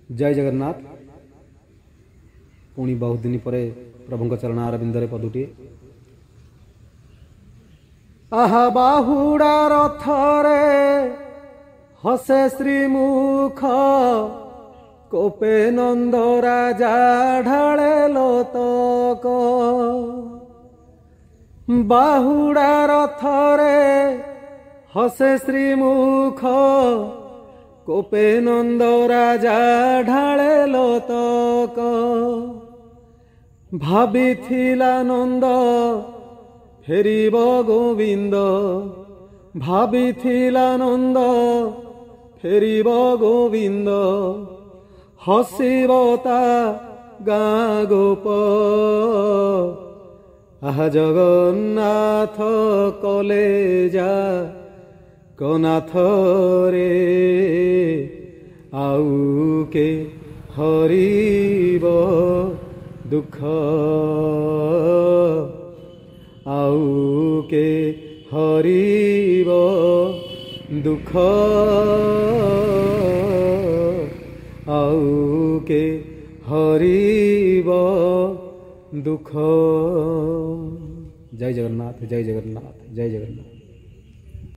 जय जगन्नाथ। पुणी बहुत दिन पर प्रभु चरण अरविंदे पदुटी आहा बाहुड़ा रथरे हसे श्रीमुख कोपे नंद राजा ढाले लोतक बाहुड़ा रथरे हसे श्रीमुख कोपे नंद राजा ढाले लोतक भाबिथिला नंद फेरिब गोविंद भाबिथिला नंद फेरिब गोविंद हसिब ता गाँ गोप आहा जगन्नाथ कलेजा कनाथ रे आउ के हरिब दुख आउ के हरिब दुख आउ के हरिब दुख। जय जगन्नाथ जय जगन्नाथ जय जगन्नाथ।